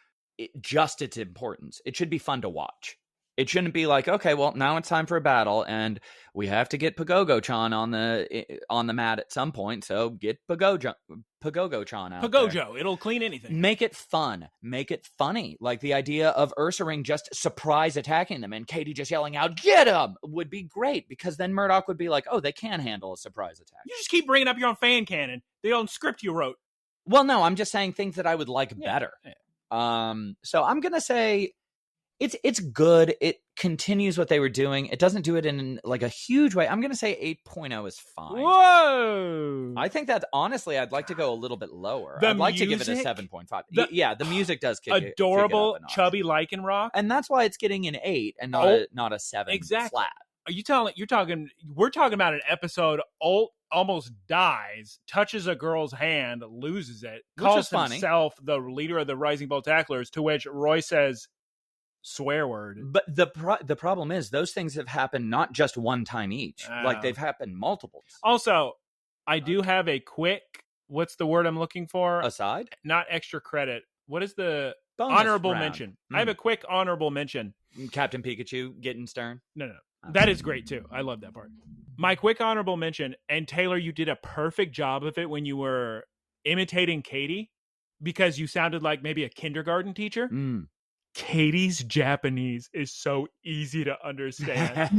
just its importance. It should be fun to watch. It shouldn't be like, okay, well, now it's time for a battle, and we have to get Pagogo-chan on the mat at some point, so get Pagogo-chan out Pagojo. there. It'll clean anything. Make it fun. Make it funny. Like the idea of Ursa Ring just surprise attacking them and Katie just yelling out, get him, would be great, because then Murdoch would be like, oh, they can handle a surprise attack. You just keep bringing up your own fan canon, the own script you wrote. Well, no, I'm just saying things that I would like better. Yeah. So I'm going to say it's good. It continues what they were doing. It doesn't do it in like a huge way. I'm going to say 8.0 is fine. Whoa! I think that honestly, I'd like to go a little bit lower. The I'd like to give it a music? 7.5. Yeah, the music does kick Adorable, it up a notch. chubby Lycanroc. And that's why it's getting an 8 and not a 7 Exactly. flat. We're talking about an episode almost dies, touches a girl's hand, loses it, calls himself the leader of the Rising Bull Tacklers, to which Roy says, swear word. But the problem is those things have happened not just one time each. Like they've happened multiple. Also, I do have a quick, what's the word I'm looking for? Aside? Not extra credit. What is the Bonus honorable round. mention? I have a quick honorable mention. Captain Pikachu getting stern? No. That is great too. I love that part. My quick honorable mention, and Taylor, you did a perfect job of it when you were imitating Katie, because you sounded like maybe a kindergarten teacher. Katie's Japanese is so easy to understand. I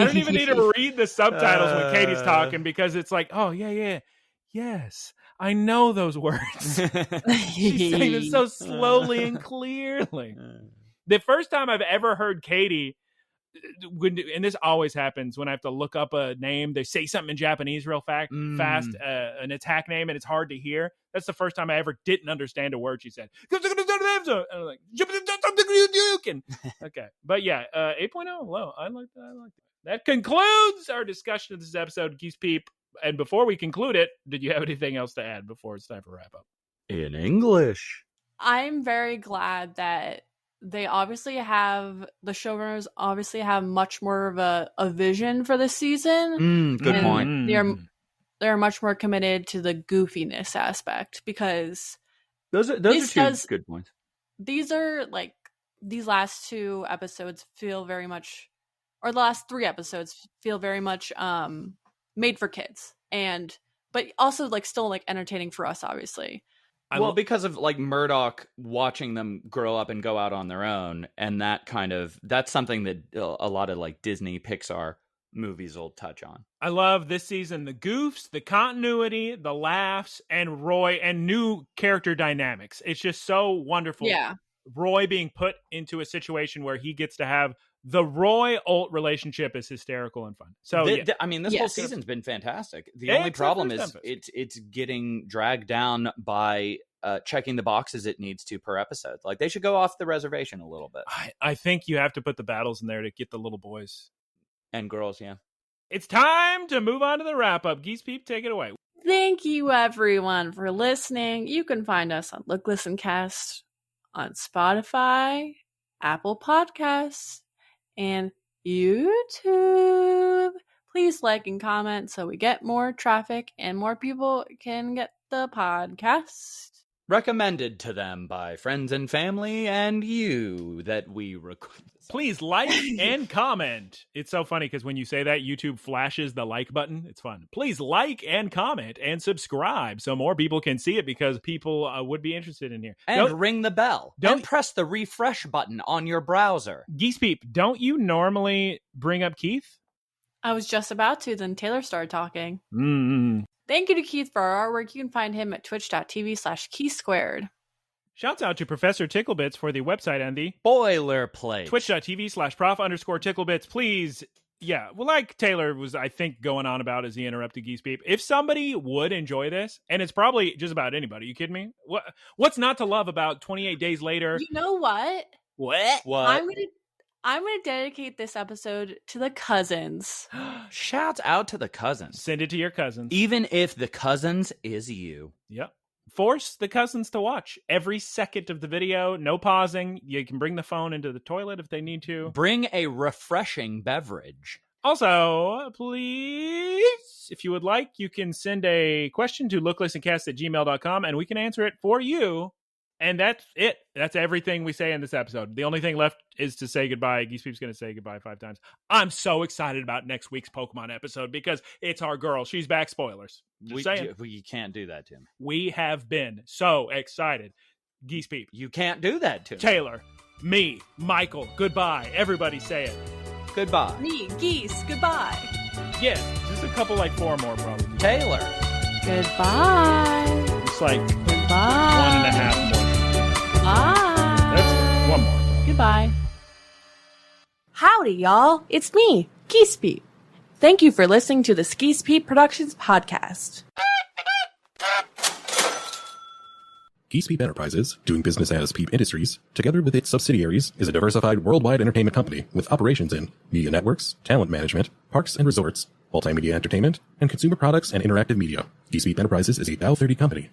don't even need to read the subtitles when Katie's talking, because it's like, oh, yes, I know those words. She's saying it so slowly and clearly. The first time I've ever heard Katie, and this always happens when I have to look up a name, they say something in Japanese real fast, an attack name, and it's hard to hear. That's the first time I ever didn't understand a word she said. And I'm like, okay. But yeah, 8.0, low. I like that. That concludes our discussion of this episode, Geese Peep. And before we conclude it, did you have anything else to add before it's time for wrap up? In English. I'm very glad that the showrunners obviously have much more of a vision for this season. Good point. They're much more committed to the goofiness aspect, because those are two good points. These are like, these last 2 episodes feel very much, or the last 3 episodes feel very much made for kids, but also like still like entertaining for us, obviously. Because of like Murdoch watching them grow up and go out on their own, and that's something that a lot of like Disney, Pixar movies will touch on. I love this season, the goofs, the continuity, the laughs, and Roy, and new character dynamics. It's just so wonderful. Yeah. Roy being put into a situation where he gets to have the Roy-Ult relationship is hysterical and fun. So, I mean, this whole season's been fantastic. The only problem is it's getting dragged down by checking the boxes it needs to per episode. Like, they should go off the reservation a little bit. I think you have to put the battles in there to get the little boys. And girls, yeah. It's time to move on to the wrap-up. Geese Peep, take it away. Thank you, everyone, for listening. You can find us on Look, Listen, Cast on Spotify, Apple Podcasts, and YouTube. Please like and comment so we get more traffic and more people can get the podcast. Recommended to them by friends and family and you that we record. Please like and comment. It's so funny because when you say that, YouTube flashes the like button. It's fun. Please like and comment and subscribe so more people can see it because people would be interested in here. And ring the bell. Don't press the refresh button on your browser. Geese Peep, don't you normally bring up Keith? I was just about to, then Taylor started talking. Mm-hmm. Thank you to Keith for our artwork. You can find him at twitch.tv/keysquared. Shouts out to Professor Ticklebits for the website and the boilerplate. Twitch.tv/prof_ticklebits. Please, well, like Taylor was, I think, going on about as he interrupted Geese Peep. If somebody would enjoy this, and it's probably just about anybody, you kidding me? What's not to love about 28 days later? You know what? What? I'm gonna dedicate this episode to the cousins. Shouts out to the cousins. Send it to your cousins. Even if the cousins is you. Yep. Force the cousins to watch every second of the video. No pausing. You can bring the phone into the toilet if they need to. Bring a refreshing beverage. Also, please, if you would like, you can send a question to looklistencast@gmail.com and we can answer it for you. And that's it. That's everything we say in this episode. The only thing left is to say goodbye. Geese Peep's going to say goodbye 5 times. I'm so excited about next week's Pokemon episode because it's our girl. She's back. Spoilers. We can't do that to him. We have been so excited. Geese Peep. You can't do that to him. Taylor, me, Michael, goodbye. Everybody say it. Goodbye. Me, Geese, goodbye. Yeah, just a couple, 4 more probably. Taylor. Goodbye. It's like goodbye. 1.5 more. Bye. That's 1 more. Goodbye. Howdy, y'all. It's me, Geese Peep. Thank you for listening to the Geese Peep Productions podcast. Geese Peep Enterprises, doing business as Peep Industries, together with its subsidiaries, is a diversified worldwide entertainment company with operations in media networks, talent management, parks and resorts, multimedia entertainment, and consumer products and interactive media. Geese Peep Enterprises is a Dow 30 company.